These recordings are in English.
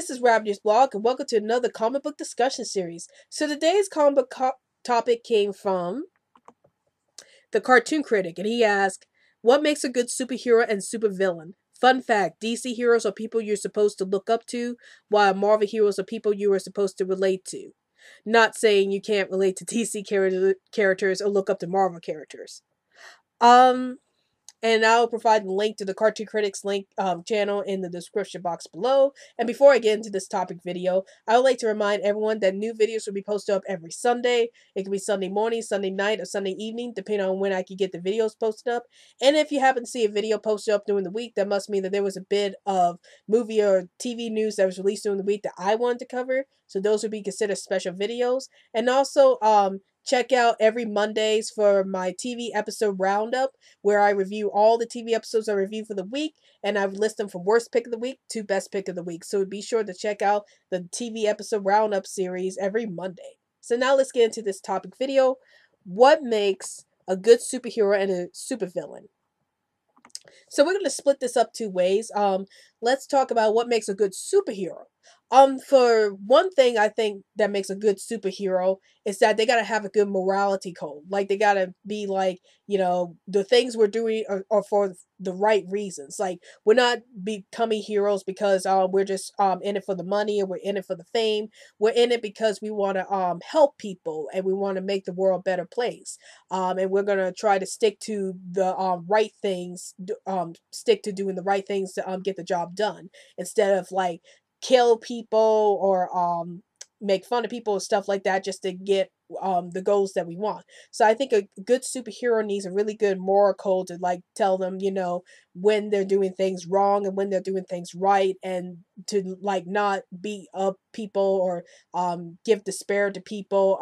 this is Ravenous Blog, and welcome to another comic book discussion series. So today's comic book topic came from the Cartoon Critic, and he asked, "What makes a good superhero and supervillain?" Fun fact: DC heroes are people you're supposed to look up to, while Marvel heroes are people you are supposed to relate to. Not saying you can't relate to DC characters or look up to Marvel characters. Um, and I'll provide the link to the Cartoon Critics link channel in the description box below. And before I get into this topic video, I would like to remind everyone that new videos will be posted up every Sunday. It can be Sunday morning, Sunday night, or Sunday evening, depending on when I can get the videos posted up. And if you happen to see a video posted up during the week, that must mean that there was a bit of movie or TV news that was released during the week that I wanted to cover. So those would be considered special videos. And also, check out every Mondays for my TV episode roundup, where I review all the TV episodes I review for the week, and I list them from worst pick of the week to best pick of the week. So be sure to check out the TV episode roundup series every Monday. So now let's get into this topic video. What makes a good superhero and a supervillain? So we're going to split this up two ways. Let's talk about what makes a good superhero. For one thing, I think that makes a good superhero is that they gotta have a good morality code. Like they gotta be like, the things we're doing are for the right reasons. Like we're not becoming heroes because we're just in it for the money or we're in it for the fame. We're in it because we want to help people and we want to make the world a better place. And we're gonna try to stick to the right things. Stick to doing the right things to get the job done instead of like kill people or make fun of people and stuff like that just to get the goals that we want. So I think a good superhero needs a really good moral code to like tell them, when they're doing things wrong and when they're doing things right, and to like not beat up people or give despair to people,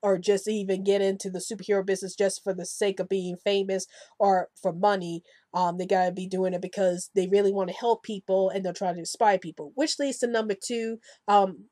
or just even get into the superhero business just for the sake of being famous or for money. They gotta be doing it because they really want to help people and they're trying to inspire people. Which leads to number two.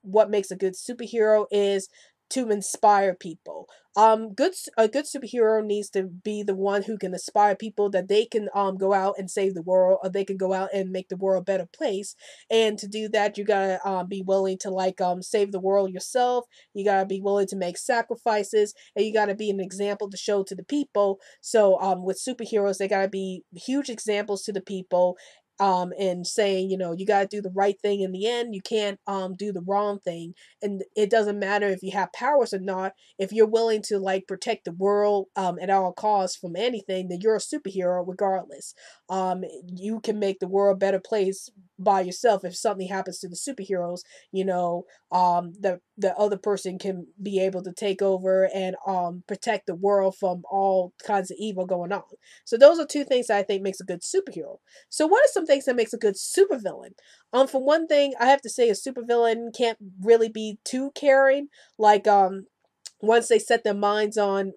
What makes a good superhero is to inspire people. A good superhero needs to be the one who can inspire people that they can go out and save the world, or they can go out and make the world a better place. And to do that, you gotta be willing to like save the world yourself. You gotta be willing to make sacrifices, and you gotta be an example to show to the people. So with superheroes, they gotta be huge examples to the people, and saying, you got to do the right thing in the end. You can't do the wrong thing. And it doesn't matter if you have powers or not. If you're willing to like protect the world at all costs from anything, then you're a superhero regardless. You can make the world a better place by yourself. If something happens to the superheroes, the other person can be able to take over and protect the world from all kinds of evil going on. So those are two things that I think makes a good superhero. So what are some things that makes a good supervillain? For one thing, I have to say a supervillain can't really be too caring. Like once they set their minds on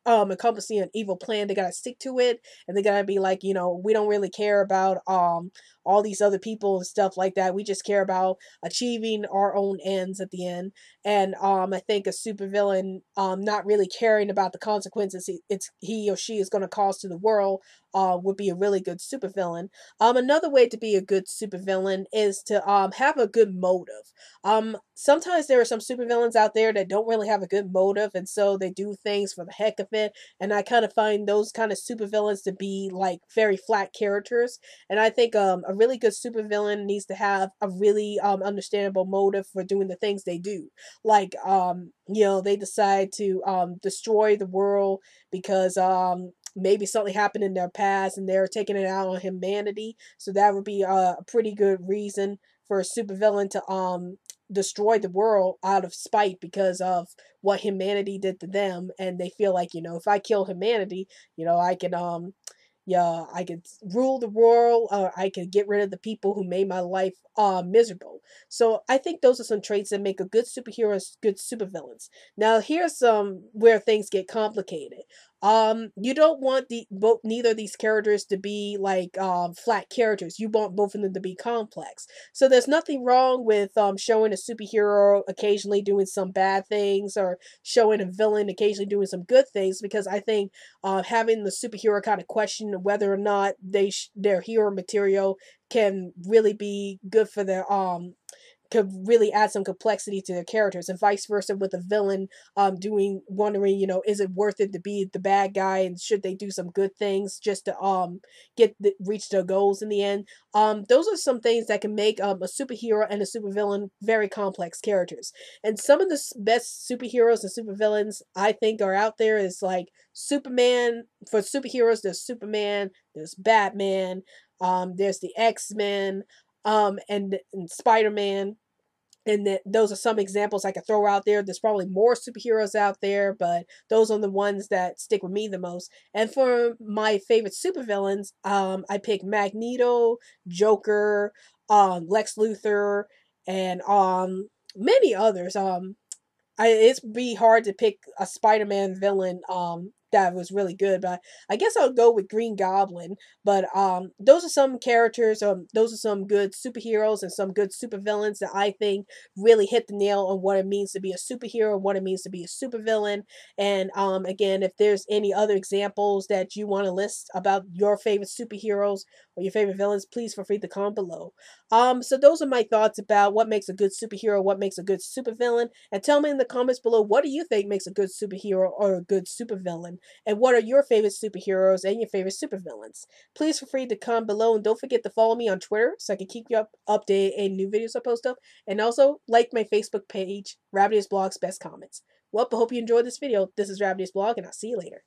accomplishing an evil plan, they gotta stick to it, and they gotta be like, we don't really care about all these other people and stuff like that. We just care about achieving our own ends at the end. And I think a supervillain not really caring about the consequences he or she is going to cause to the world would be a really good supervillain. Another way to be a good supervillain is to have a good motive. Sometimes there are some supervillains out there that don't really have a good motive, and so they do things for the heck of it. And I kind of find those kind of supervillains to be like very flat characters. And I think a really good supervillain needs to have a really understandable motive for doing the things they do. Like they decide to destroy the world because maybe something happened in their past and they're taking it out on humanity. So that would be a pretty good reason for a supervillain to destroy the world out of spite because of what humanity did to them. And they feel like, if I kill humanity, I can yeah, I could rule the world, or I could get rid of the people who made my life miserable. So I think those are some traits that make a good superhero and good supervillains. Now here's some where things get complicated. You don't want neither of these characters to be like flat characters. You want both of them to be complex. So there's nothing wrong with showing a superhero occasionally doing some bad things, or showing a villain occasionally doing some good things, because I think having the superhero kind of question whether or not their hero material can really be good for could really add some complexity to their characters, and vice versa with a villain doing wondering, is it worth it to be the bad guy, and should they do some good things just to reach their goals in the end. Those are some things that can make a superhero and a supervillain very complex characters. And some of the best superheroes and supervillains I think are out there is like Superman. For superheroes, there's Superman, there's Batman, there's the X-Men, and Spider-Man, and that those are some examples I could throw out there. There's probably more superheroes out there, but those are the ones that stick with me the most. And for my favorite supervillains, I pick Magneto, Joker, Lex Luthor, and many others. It's be hard to pick a Spider-Man villain that was really good, but I guess I'll go with Green Goblin. But those are some characters, those are some good superheroes and some good supervillains that I think really hit the nail on what it means to be a superhero and what it means to be a supervillain. And again, if there's any other examples that you want to list about your favorite superheroes or your favorite villains, please feel free to comment below. So those are my thoughts about what makes a good superhero, what makes a good supervillain, and tell me in the comments below, what do you think makes a good superhero or a good supervillain, and what are your favorite superheroes and your favorite supervillains? Please feel free to comment below, and don't forget to follow me on Twitter so I can keep you updated any new videos I post up, and also like my Facebook page, Rabbit's Blog's Best Comments. Well, I hope you enjoyed this video. This is Rabbit's Blog, and I'll see you later.